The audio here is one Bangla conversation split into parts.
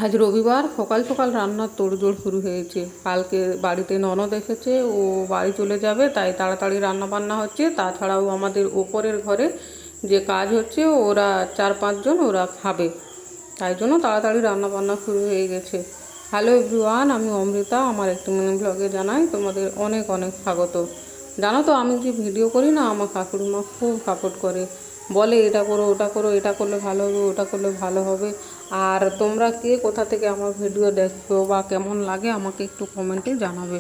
আজ রবিবার সকাল সকাল রান্নার তোড়জোড় শুরু হয়েছে। কালকে বাড়িতে ননদ এসেছে, ও বাড়ি চলে যাবে, তাই তাড়াতাড়ি রান্না বান্না হচ্ছে। তাছাড়াও আমাদের ওপরের ঘরে যে কাজ হচ্ছে, ওরা 4-5 জন ওরা খাবে, তাই জন্য তাড়াতাড়ি রান্না বান্না শুরু হয়ে গেছে। হ্যালো এভরিওয়ান, আমি অমৃতা। আমার একটি মিনি ব্লগে জানাই তোমাদের অনেক অনেক স্বাগত। জানো তো, আমি যে ভিডিও করি না, আমার শাশুড়ি মা খুব সাপোর্ট করে, বলে এটা করো, ওটা করো, এটা করলে ভালো হবে, ওটা করলে ভালো হবে। আর তোমরা কে কোথা থেকে আমার ভিডিও দেখছো বা কেমন লাগে আমাকে একটু কমেন্টে জানাবে।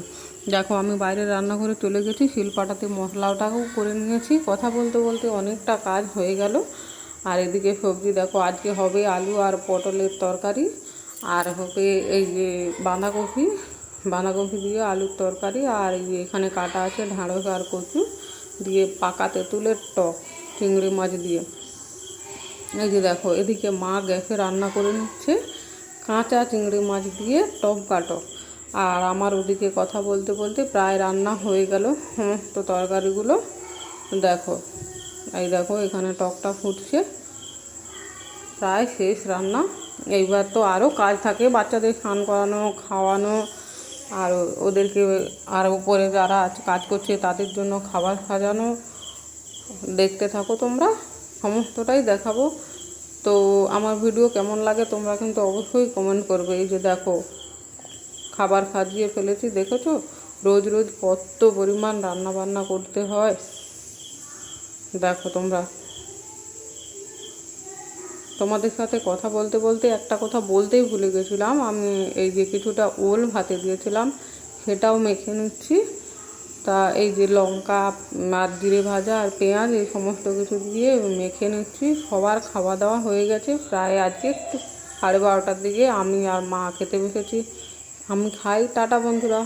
দেখো, আমি বাইরে রান্নাঘরে চলে গেছি, শিলপাটাতে মশলাটাও করে নিয়েছি। কথা বলতে বলতে অনেকটা কাজ হয়ে গেল। আর এদিকে সবজি দেখো, আজকে হবে আলু আর পটলের তরকারি, আর হবে এই যে বাঁধাকপি দিয়ে আলুর তরকারি, আর এই যে এখানে কাটা আছে ঢ্যাঁড়স আর কচু দিয়ে পাকা তেঁতুলের টক চিংড়ি মাছ দিয়ে। এই যে দেখো, এদিকে মা গ্যাসে রান্না করে নিচ্ছে কাঁচা চিংড়ি মাছ দিয়ে টক কাটো। আর আমার ওদিকে কথা বলতে বলতে প্রায় রান্না হয়ে গেল সমস্ত তরকারিগুলো। দেখো, এই দেখো এখানে টকটা ফুটছে, প্রায় শেষ রান্না। এইবার তো আরও কাজ থাকে, বাচ্চাদের স্নান করানো, খাওয়ানো, আর ওদেরকে আর উপরে যারা কাজ করছে তাদের জন্য খাবার সাজানো। দেখতে থাকো তোমরা, সমস্তটাই দেখাবো। তো আমার ভিডিও কেমন লাগে তোমরা কিন্তু অবশ্যই কমেন্ট করবে। এই যে দেখো, খাবার সাজিয়ে ফেলেছি, দেখেছো? রোজ রোজ কত পরিমাণ রান্না বান্না করতে হয়। দেখো তোমরা, তোমাদের সাথে কথা বলতে বলতে একটা কথা বলতেই ভুলে গেছিলাম। আমি এই যে কিছুটা ওল ভাতে দিয়েছিলাম, সেটাও মেখে নিচ্ছি। তা এই যে লঙ্কা আর জিরে ভাজা আর পেঁয়াজ এই সমস্ত কিছু দিয়ে মেখে নিচ্ছি। সবার খাওয়া দাওয়া হয়ে গেছে, প্রায় আজকে 12:30টার দিকে আমি আর মা খেতে বসেছি। আমি খাই। টাটা বন্ধুরা।